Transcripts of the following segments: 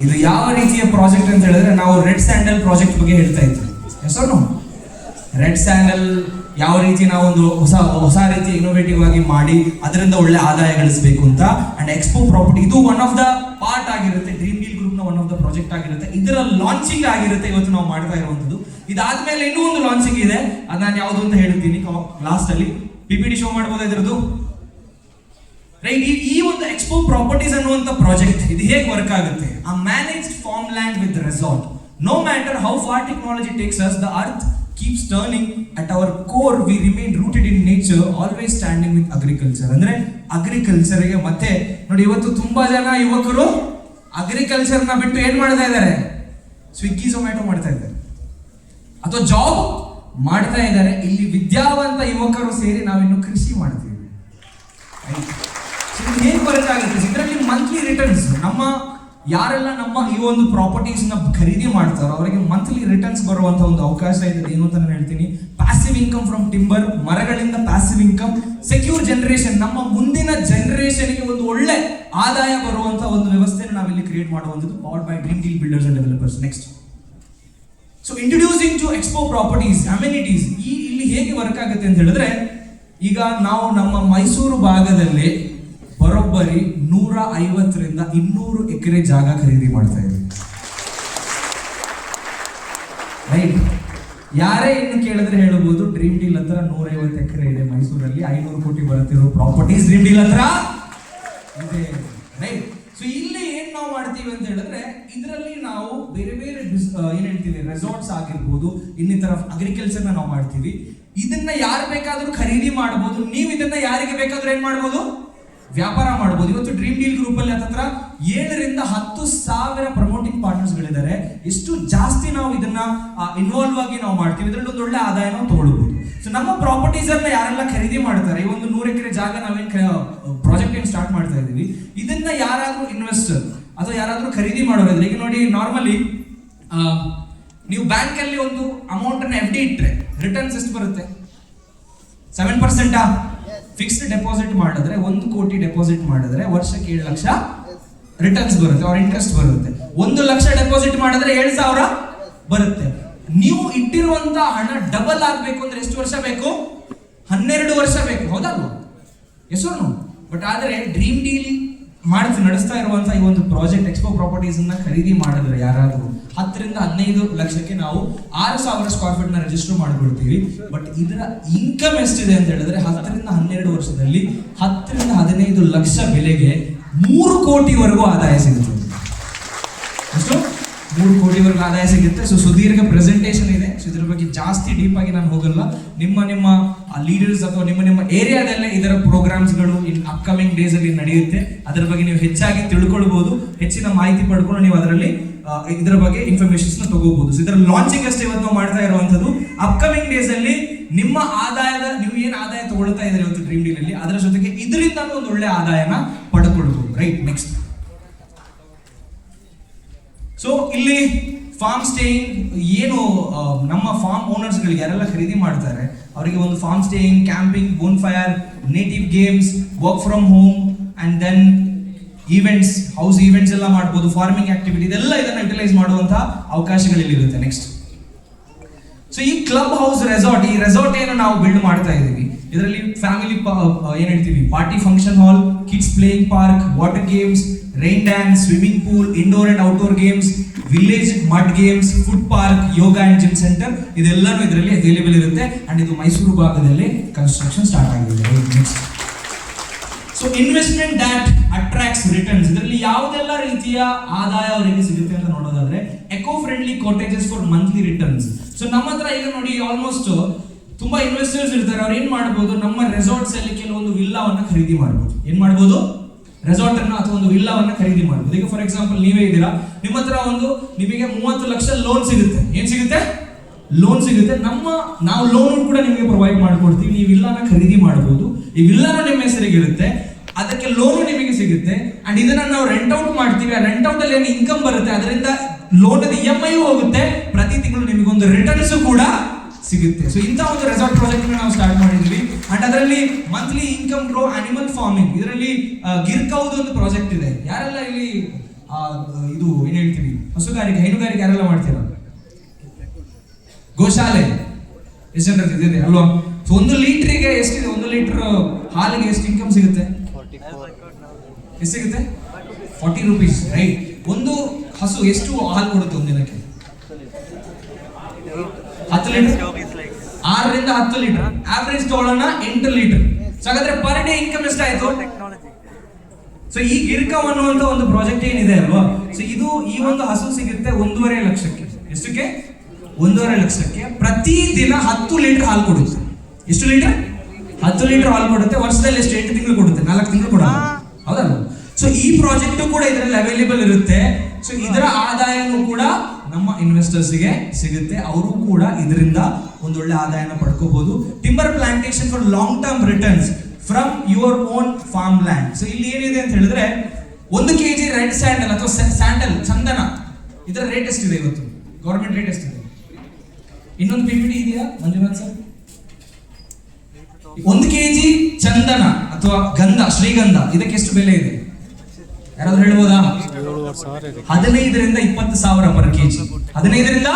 ಇದು ಯಾವ ರೀತಿಯ ಪ್ರಾಜೆಕ್ಟ್ ಅಂತ ಹೇಳಿದ್ರೆ ನಾವು ರೆಡ್ ಸ್ಯಾಂಡಲ್ ಪ್ರಾಜೆಕ್ಟ್ ಬಗ್ಗೆ ಹೇಳ್ತಾ ಇದ್ವಿ. ಹೆಸರು ರೆಡ್ ಸ್ಯಾಂಡಲ್ ಯಾವ ರೀತಿ ನಾವು ಒಂದು ಹೊಸ ರೀತಿಯ ಇನೋವೇಟಿವ್ ಆಗಿ ಮಾಡಿ ಅದರಿಂದ ಒಳ್ಳೆ ಆದಾಯ ಗಳಿಸಬೇಕು ಅಂತ. ಅಂಡ್ ಎಕ್ಸ್ಪೋ ಪ್ರಾಪರ್ಟಿ ಇದು ಒನ್ ಆಫ್ ದ ಪಾರ್ಟ್ ಆಗಿರುತ್ತೆ, ಡ್ರೀಮ್ ಡೀಲ್ ಗ್ರೂಪ್ ನ ಒನ್ ಆಫ್ ದ ಪ್ರಾಜೆಕ್ಟ್ ಆಗಿರುತ್ತೆ. ಇದರ ಲಾಂಚಿಂಗ್ ಆಗಿರುತ್ತೆ ಇವತ್ತು ನಾವು ಮಾಡ್ತಾ ಇರುವಂತದ್ದು. ಇದಾದ್ಮೇಲೆ ಇನ್ನೂ ಒಂದು ಲಾಂಚಿಂಗ್ ಇದೆ, ಅದು ನಾನು ಯಾವುದು ಅಂತ ಹೇಳ್ತೀನಿ ಲಾಸ್ಟ್ ಅಲ್ಲಿ. PPT ಶೋ ಮಾಡ್ಬೋದಾ ಇದರದ್ದು? ರೈಟ್. ಈ ಒಂದು ಎಕ್ಸ್ಪೋ ಪ್ರಾಪರ್ಟೀಸ್ ಅನ್ನುವಂತ ಪ್ರಾಜೆಕ್ಟ್ ಇದು ಹೇಗೆ ವರ್ಕ್ ಆಗುತ್ತೆ? ಆ managed farm land with resort. No matter how far technology takes us, the earth keeps turning. At our core we remain rooted in nature, always standing with agriculture. ಅಂದ್ರೆ agriculture ಗೆ ಮತ್ತೆ ನೋಡಿ, ಇವತ್ತು ತುಂಬಾ ಜನ ಯುವಕರು ಅಗ್ರಿಕಲ್ಚರ್ ನ ಬಿಟ್ಟು ಏನ್ ಮಾಡ್ತಾ ಇದ್ದಾರೆ? ಸ್ವಿಗ್ಗಿ ಝೊಮ್ಯಾಟೊ ಮಾಡ್ತಾ ಇದ್ದಾರೆ ಅಥವಾ ಜಾಬ್ ಮಾಡ್ತಾ ಇದ್ದಾರೆ. ಇಲ್ಲಿ ವಿದ್ಯಾವಂತ ಯುವಕರು ಸೇರಿ ನಾವಿನ್ನು ಕೃಷಿ ಮಾಡ್ತೀವಿ. ಹೇಗೆ ವರ್ಕ್ ಆಗುತ್ತೆ? ಇದರಲ್ಲಿ ಮಂತ್ಲಿ ರಿಟರ್ನ್ಸ್, ನಮ್ಮ ಯಾರೆಲ್ಲ ನಮ್ಮ ಈ ಒಂದು ಪ್ರಾಪರ್ಟೀಸ್ ನ ಖರೀದಿ ಮಾಡ್ತಾರೋ ಅವರಿಗೆ ಮಂತ್ಲಿ ರಿಟರ್ನ್ಸ್ ಬರುವಂತ ಒಂದು ಅವಕಾಶ ಇದೆ. ಏನು ಅಂತ ನಾನು ಹೇಳ್ತೀನಿ, ಪ್ಯಾಸಿವ್ ಇನ್ಕಮ್ ಫ್ರಮ್ ಟಿಂಬರ್, ಮರಗಳಿಂದ ಪ್ಯಾಸಿವ್ ಇನ್ಕಮ್, ಸೆಕ್ಯೂರ್ ಜನರೇಷನ್, ನಮ್ಮ ಮುಂದಿನ ಜನರೇಷನ್ಗೆ ಒಂದು ಒಳ್ಳೆ ಆದಾಯ ಬರುವಂತ ಒಂದು ವ್ಯವಸ್ಥೆನ ನಾವಿಲ್ಲಿ ಕ್ರಿಯೇಟ್ ಮಾಡುವಂಥದ್ದು, powered by dream deal builders and developers. Next, so introducing to expo properties amenities. ಇಲ್ಲಿ ಹೇಗೆ ವರ್ಕ್ ಆಗುತ್ತೆ ಅಂತ ಹೇಳಿದ್ರೆ, ಈಗ ನಾವು ನಮ್ಮ ಮೈಸೂರು ಭಾಗದಲ್ಲಿ ಬರೋಬ್ಬರಿ 150ರಿಂದ 200 ಎಕರೆ ಜಾಗ ಖರೀದಿ ಮಾಡ್ತಾ ಇದ್ದೀವಿ. ರೈಟ್. ಯಾರೇ ಇನ್ನು ಕೇಳಿದ್ರೆ ಹೇಳಬಹುದು, ಡ್ರೀಮ್ ಡೀಲ್ ಹತ್ರ 150 ಎಕರೆ ಇದೆ ಮೈಸೂರಲ್ಲಿ, 500 ಕೋಟಿ ಬರುತ್ತಿರೋ ಪ್ರಾಪರ್ಟೀಸ್ ಡ್ರೀಮ್ ಡೀಲ್ ಹತ್ರ ಇದೆ. ರೈಟ್. ಸೊ ಇಲ್ಲಿ ಏನ್ ನಾವು ಮಾಡ್ತೀವಿ ಅಂತ ಹೇಳಿದ್ರೆ, ಇದರಲ್ಲಿ ನಾವು ಬೇರೆ ಬೇರೆ ಏನ್ ಹೇಳ್ತೀವಿ, ರೆಸಾರ್ಟ್ಸ್ ಆಗಿರ್ಬೋದು, ಇನ್ನಿತರ ಅಗ್ರಿಕಲ್ಚರ್ ನಾವು ಮಾಡ್ತೀವಿ. ಇದನ್ನ ಯಾರು ಬೇಕಾದ್ರೂ ಖರೀದಿ ಮಾಡಬಹುದು. ನೀವು ಇದನ್ನ ಯಾರಿಗೆ ಬೇಕಾದ್ರೂ ಏನ್ ಮಾಡಬಹುದು, ವ್ಯಾಪಾರ ಮಾಡಬಹುದು. ಇವತ್ತು ಡ್ರೀಮ್ ಡೀಲ್ ಗ್ರೂಪ್ ಅಲ್ಲಿ ಹತ್ರ 7ರಿಂದ 10,000 ಪ್ರಮೋಟಿಂಗ್ ಪಾರ್ಟ್ನರ್ಸ್ ಗಳಿದ್ದಾರೆ. ಎಷ್ಟು ಜಾಸ್ತಿ ನಾವು ಇದನ್ನ ಇನ್ವಾಲ್ವ್ ಆಗಿ ನಾವು ಮಾಡ್ತೀವಿ, ಇದರಲ್ಲಿ ಒಂದು ಒಳ್ಳೆ ಆದಾಯ ನಾವು ತಗೊಳ್ಬಹುದು. ಸೊ ನಮ್ಮ ಪ್ರಾಪರ್ಟೀಸ್ ಅನ್ನ ಯಾರೆಲ್ಲ ಖರೀದಿ ಮಾಡ್ತಾರೆ, ಈ ಒಂದು 100 ಎಕರೆ ಜಾಗ ನಾವೇನ್ ಪ್ರಾಜೆಕ್ಟ್ ಏನ್ ಸ್ಟಾರ್ಟ್ ಮಾಡ್ತಾ ಇದೀವಿ, ಇದನ್ನ ಯಾರಾದ್ರೂ ಇನ್ವೆಸ್ಟರ್ ಅಥವಾ ಯಾರಾದ್ರೂ ಖರೀದಿ ಮಾಡೋರಿದ್ರೆ, ಈಗ ನೋಡಿ ನಾರ್ಮಲಿ ನೀವು ಬ್ಯಾಂಕ್ ಅಲ್ಲಿ ಒಂದು ಅಮೌಂಟ್ ಅನ್ನ FD ಇಟ್ರೆ ರಿಟರ್ನ್ಸ್ ಎಷ್ಟು ಬರುತ್ತೆ? 7%. ಫಿಕ್ಸ್ಡ್ ಡೆಪಾಸಿಟ್ ಮಾಡಿದ್ರೆ 1 ಕೋಟಿ ಡೆಪಾಸಿಟ್ ಮಾಡಿದ್ರೆ ವರ್ಷಕ್ಕೆ 7 ಲಕ್ಷ ರಿಟರ್ನ್ಸ್ ಬರುತ್ತೆ, ಅವ್ರ ಇಂಟ್ರೆಸ್ಟ್ ಬರುತ್ತೆ. 1 ಲಕ್ಷ ಡೆಪಾಸಿಟ್ ಮಾಡಿದ್ರೆ 7,000 ಬರುತ್ತೆ. ನೀವು ಇಟ್ಟಿರುವಂತ ಹಣ ಡಬಲ್ ಆಗ್ಬೇಕು ಅಂದ್ರೆ ಎಷ್ಟು ವರ್ಷ ಬೇಕು? 12 ವರ್ಷ ಬೇಕು. ಹೌದಲ್ವಾ? ಹೆಸರು. ಬಟ್ ಆದ್ರೆ ಡ್ರೀಮ್ ಡೀಲ್ ನಡೆಸ್ತಾ ಇರುವಂತ ಈ ಒಂದು ಪ್ರಾಜೆಕ್ಟ್ ಎಕ್ಸ್ಪೋ ಪ್ರಾಪರ್ಟೀಸ್ ಅನ್ನ ಖರೀದಿ ಮಾಡಿದ್ರೆ ಯಾರಾದ್ರೂ 10ರಿಂದ 15 ಲಕ್ಷಕ್ಕೆ ನಾವು 6,000 ಸ್ಕ್ವೇರ್ ಫೀಟ್ ನ ರಿಜಿಸ್ಟರ್ ಮಾಡ್ಕೊಳ್ತೀವಿ. ಬಟ್ ಇದರ ಇನ್ಕಮ್ ಎಷ್ಟಿದೆ ಅಂತ ಹೇಳಿದ್ರೆ, 10ರಿಂದ 12 ವರ್ಷದಲ್ಲಿ 10ರಿಂದ 15 ಲಕ್ಷ ಬೆಲೆಗೆ 3 ಕೋಟಿವರೆಗೂ ಆದಾಯ ಸಿಗುತ್ತೆ. ಅಷ್ಟು 3 ಕೋಟಿವರೆಗೂ ಆದಾಯ ಸಿಗುತ್ತೆ. ಸೊ ಸುದೀರ್ಘ ಪ್ರೆಸೆಂಟೇಷನ್ ಇದೆ. ಸೊ ಇದ್ರ ಬಗ್ಗೆ ಜಾಸ್ತಿ ಡೀಪ್ ಆಗಿ ನಾನು ಹೋಗಲ್ಲ. ನಿಮ್ಮ ಲೀಡರ್ಸ್ ಅಥವಾ ನಿಮ್ಮ ಏರಿಯಾದಲ್ಲೇ ಇದರ ಪ್ರೋಗ್ರಾಮ್ಸ್ಗಳು ಇನ್ ಅಪ್ಕಮಿಂಗ್ ಡೇಸ್ ಅಲ್ಲಿ ನಡೆಯುತ್ತೆ. ಅದರ ಬಗ್ಗೆ ನೀವು ಹೆಚ್ಚಾಗಿ ತಿಳ್ಕೊಳ್ಬಹುದು, ಹೆಚ್ಚಿನ ಮಾಹಿತಿ ಪಡ್ಕೊಂಡು ನೀವು ಅದರಲ್ಲಿ ಇದರ ಬಗ್ಗೆ ಇನ್ಫಾರ್ಮೇಶನ್ಸ್ ನ ತಗೋಬಹುದು. ಸೊ ಇದರ ಲಾಂಚಿಂಗ್ ಅಷ್ಟೇ ಇವತ್ತು ನಾವು ಮಾಡ್ತಾ ಇರುವಂತದ್ದು. ಅಪ್ಕಮಿಂಗ್ ಡೇಸ್ ಅಲ್ಲಿ ನಿಮ್ಮ ಆದಾಯದ, ನೀವು ಏನ್ ಆದಾಯ ತಗೊಳ್ತಾ ಇದ್ದಾರೆ ಇವತ್ತು ಡ್ರೀಮ್ ಡೀಲ್ ಅಲ್ಲಿ, ಅದರ ಜೊತೆಗೆ ಇದರಿಂದ ಒಂದು ಒಳ್ಳೆ ಆದಾಯನ ಪಡ್ಕೊಳ್ಬಹುದು. ರೈಟ್. ನೆಕ್ಸ್ಟ್, ಸೊ ಇಲ್ಲಿ ಫಾರ್ಮ್ ಸ್ಟೇಯಿಂಗ್ ಏನು ನಮ್ಮ ಫಾರ್ಮ್ ಓನರ್ಸ್ ಗಳಿಗೆ ಯಾರೆಲ್ಲ ಖರೀದಿ ಮಾಡ್ತಾರೆ ಅವರಿಗೆ ಒಂದು farm staying, camping, bonfire, native games, work from home and then events, house events ಎಲ್ಲ ಮಾಡ್ಬೋದು, ಫಾರ್ಮಿಂಗ್ ಆಕ್ಟಿವಿಟಿ, ಇದೆಲ್ಲ ಇದನ್ನ ಯುಟಿಲೈಸ್ ಮಾಡುವಂತ ಅವಕಾಶಗಳಿರುತ್ತೆ. ನೆಕ್ಸ್ಟ್, ಸೊ ಈ ಕ್ಲಬ್ ಹೌಸ್ ರೆಸಾರ್ಟ್, ಈ ರೆಸಾರ್ಟ್ ಏನು ನಾವು ಬಿಲ್ಡ್ ಮಾಡ್ತಾ ಇದೀವಿ, ಇದರಲ್ಲಿ ಫ್ಯಾಮಿಲಿ ಏನ್ ಹೇಳ್ತೀವಿ, party function hall, kids playing park, water games, rain dance, swimming pool, indoor and outdoor games, village mud games, food park, yoga and gym centre, ಇದೆಲ್ಲನೂ ಇದರಲ್ಲಿ ಅವೈಲೇಬಲ್ ಇರುತ್ತೆ. ಅಂಡ್ ಇದು ಮೈಸೂರು ಭಾಗದಲ್ಲಿ ಕನ್ಸ್ಟ್ರಕ್ಷನ್ ಸ್ಟಾರ್ಟ್ ಆಗಿದೆ. Next, so investment that attracts returns. ಇದರಲ್ಲಿ ಯಾವುದೆಲ್ಲ ರೀತಿಯ ಆದಾಯ ಅವರಿಗೆ ಸಿಗುತ್ತೆ ಅಂತ ನೋಡೋದಾದ್ರೆ, eco friendly cottages for monthly returns. So ನಮ್ಮ ಹತ್ರ ಈಗ ನೋಡಿ ಆಲ್ಮೋಸ್ಟ್ ತುಂಬಾ ಇನ್ವೆಸ್ಟರ್ಸ್ ಇರ್ತಾರೆ. ಅವ್ರು ಏನ್ ಮಾಡಬಹುದು, ನಮ್ಮ ರೆಸಾರ್ಟ್ಸ್ ಅಲ್ಲಿ ಕೆಲವೊಂದು ವಿಲ್ಲಾವನ್ನ ಖರೀದಿ ಮಾಡಬಹುದು. ಏನ್ ಮಾಡಬಹುದು? ರೆಸಾರ್ಟ್ ಅನ್ನು ಅಥವಾ ಒಂದು ವಿಲ್ಲಾವನ್ನ ಖರೀದಿ ಮಾಡಬಹುದು. ಈಗ ಫಾರ್ ಎಕ್ಸಾಂಪಲ್ ನೀವೇ ಇದ್ದೀರಾ, ನಿಮ್ಮ ಹತ್ರ ನಿಮಗೆ 30 ಲಕ್ಷ ಲೋನ್ ಸಿಗುತ್ತೆ. ಏನ್ ಸಿಗುತ್ತೆ? ಲೋನ್ ಸಿಗುತ್ತೆ. ನಾವು ಲೋನ್ ಕೂಡ ನಿಮಗೆ ಪ್ರೊವೈಡ್ ಮಾಡ್ಕೊಡ್ತೀವಿ. ನೀವು ವಿಲ್ಲಾನ ಖರೀದಿ ಮಾಡಬಹುದು. ಈ ವಿಲ್ಲಾನ ನಿಮ್ಮ ಹೆಸರಿಗೆ ಇರುತ್ತೆ, ಅದಕ್ಕೆ ಲೋನು ನಿಮಗೆ ಸಿಗುತ್ತೆ. ಅಂಡ್ ಇದನ್ನ ನಾವು ರೆಂಟ್ ಔಟ್ ಮಾಡ್ತೀವಿ. ಆ ರೆಂಟ್ ಔಟ್ ಅಲ್ಲಿ ಏನು ಇನ್ಕಮ್ ಬರುತ್ತೆ ಅದರಿಂದ ಲೋನ್ EMI ಹೋಗುತ್ತೆ. ಪ್ರತಿ ತಿಂಗಳು ನಿಮಗೊಂದು ರಿಟರ್ನ್ಸ್ ಕೂಡ ಸಿಗುತ್ತೆ. ಸೊ ಇಂಥ ಒಂದು ರೆಸಾರ್ಟ್ ಪ್ರಾಜೆಕ್ಟ್ ನಾವು ಸ್ಟಾರ್ಟ್ ಮಾಡಿದ್ವಿ. ಅಂಡ್ ಅದರಲ್ಲಿ monthly income grow, animal farming, ಇದರಲ್ಲಿ ಗಿರ್ ಕೌದು ಒಂದು ಪ್ರಾಜೆಕ್ಟ್ ಇದೆ. ಯಾರೆಲ್ಲ ಇಲ್ಲಿ ಇದು ಏನ್ ಹೇಳ್ತೀವಿ, ಹಸುಗಾರಿಕೆ, ಹೈನುಗಾರಿಕೆ ಯಾರೆಲ್ಲ ಮಾಡ್ತೀರಾ? ಗೋಶಾಲೆ ಎಷ್ಟು ಜನರ ಇದೆ ಅಲ್ವಾ? ಸೊ 1 ಲೀಟ್ರಿಗೆ ಎಷ್ಟಿದೆ? 1 ಲೀಟರ್ ಹಾಲಿಗೆ ಎಷ್ಟು ಇನ್ಕಮ್ ಸಿಗುತ್ತೆ? ಎಷ್ಟು ಸಿಗುತ್ತೆ? 40 ರೂಪೀಸ್, ರೈಟ್? ಒಂದು ಹಸು ಎಷ್ಟು ಹಾಲು ಕೊಡುತ್ತೆ ಒಂದಿನಕ್ಕೆ? 10 ಲೀಟರ್, 6ರಿಂದ 10 ಲೀಟರ್. ಆವರೇಜ್ ತಗೊಳ್ಳೋಣ 8 ಲೀಟರ್. ಸೊ ಹಾಗಾದ್ರೆ ಪರ್ ಡೇ ಇನ್ಕಮ್ ಎಷ್ಟಾಯ್ತು? ಸೊ ಈ ಗಿರ್ಕಮ್ ಅನ್ನುವಂತ ಒಂದು ಪ್ರಾಜೆಕ್ಟ್ ಏನಿದೆ ಅಲ್ವಾ, ಸೊ ಇದು ಈ ಒಂದು ಹಸು ಸಿಗುತ್ತೆ 1.5 ಲಕ್ಷಕ್ಕೆ. ಎಷ್ಟಕ್ಕೆ? 1.5 ಲಕ್ಷಕ್ಕೆ. ಪ್ರತಿ ದಿನ 10 ಲೀಟರ್ ಹಾಲು ಕೊಡುತ್ತೆ. ಎಷ್ಟು ಲೀಟರ್? 10 ಲೀಟರ್ ಹಾಲು ಕೊಡುತ್ತೆ. ವರ್ಷದಲ್ಲಿ ಎಷ್ಟು? 8 ತಿಂಗಳು ಕೊಡುತ್ತೆ, 4 ತಿಂಗಳು ಕೊಡಲ್ಲ, ಹೌದಲ್ವ? ಸೊ ಈ ಪ್ರಾಜೆಕ್ಟ್ ಕೂಡ ಇದರಲ್ಲಿ ಅವೈಲೇಬಲ್ ಇರುತ್ತೆ. ಸೊ ಇದರ ಆದಾಯನೂ ಕೂಡ ನಮ್ಮ ಇನ್ವೆಸ್ಟರ್ಸ್ ಗೆ ಸಿಗುತ್ತೆ. ಅವರು ಕೂಡ ಇದರಿಂದ ಒಂದೊಳ್ಳೆ ಆದಾಯನ ಪಡ್ಕೋಬಹುದು. Timber plantation for long term returns from your own farm land. So ಇಲ್ಲಿ ಏನಿದೆ ಅಂತ ಹೇಳಿದ್ರೆ 1 kg ರೆಡ್ ಸ್ಯಾಂಡಲ್ ಅಥವಾ ಸ್ಯಾಂಡಲ್ ಚಂದನ, ಇದರ ರೇಟ್ ಎಷ್ಟಿದೆ ಇವತ್ತು? ಗವರ್ಮೆಂಟ್ ರೇಟ್ ಎಷ್ಟಿದೆ? ಇನ್ನೊಂದು PPT ಇದೆಯಾ ಮಂಜುನಾಥ್ ಸರ್? 1 kg ಚಂದನ ಅಥವಾ ಗಂಧ, ಶ್ರೀಗಂಧ, ಇದಕ್ಕೆ ಎಷ್ಟು ಬೆಲೆ ಇದೆ? ಯಾರಾದ್ರೂ ಹೇಳ್ಬೋದಾ? 15ರಿಂದ 20 ಸಾವಿರ ಪರ್ ಕೆಜಿ. 15ರಿಂದ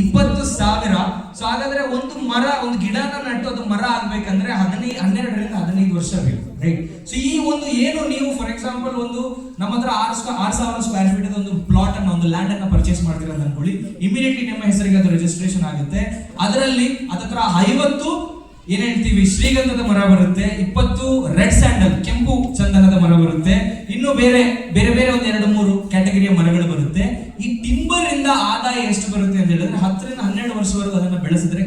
20 ಸಾವಿರ. ಸೊ ಹಾಗಾದ್ರೆ ಒಂದು ಮರ, ಒಂದು ಗಿಡನ ನಟ್ಟು ಅದು ಮರ ಆಗ್ಬೇಕಂದ್ರೆ 12ರಿಂದ 15 ವರ್ಷ ಬೇಕು, ರೈಟ್? ಸೊ ಈ ಒಂದು ಏನು ನೀವು ಫಾರ್ ಎಕ್ಸಾಂಪಲ್ ಒಂದು ನಮ್ಮ ಹತ್ರ 6,000 ಸ್ಕ್ವೇರ್ ಫೀಟ್ ಒಂದು ಪ್ಲಾಟ್ ಅನ್ನ, ಒಂದು ಲ್ಯಾಂಡ್ ಅನ್ನ ಪರ್ಚೇಸ್ ಮಾಡ್ತೀರಾ ಅಂತ ಅನ್ಕೊಳ್ಳಿ. ಇಮಿಡಿಯೇಟ್ಲಿ ನಿಮ್ಮ ಹೆಸರಿಗೆ ಅದು ರಿಜಿಸ್ಟ್ರೇಷನ್ ಆಗುತ್ತೆ. ಅದರಲ್ಲಿ ಅದತ್ರ 50 ಏನ್ ಹೇಳ್ತೀವಿ ಶ್ರೀಗಂಧದ ಮರ ಬರುತ್ತೆ, 20 ರೆಡ್ ಸ್ಯಾಂಡಲ್ ಕೆಂಪು ಚಂದನದ ಮರ ಬರುತ್ತೆ, ಇನ್ನು ಬೇರೆ ಬೇರೆ ಒಂದು 2-3 ಕ್ಯಾಟಗರಿಯ ಮರಗಳು ಬರುತ್ತೆ. ಈ ಟಿಂಬರ್ ಇಂದ ಆದಾಯ ಎಷ್ಟು ಬರುತ್ತೆ ಅಂತ ಹೇಳಿದ್ರೆ 10ರಿಂದ 12 ವರ್ಷವರೆಗೂ ಅದನ್ನ ಬೆಳೆಸಿದ್ರೆ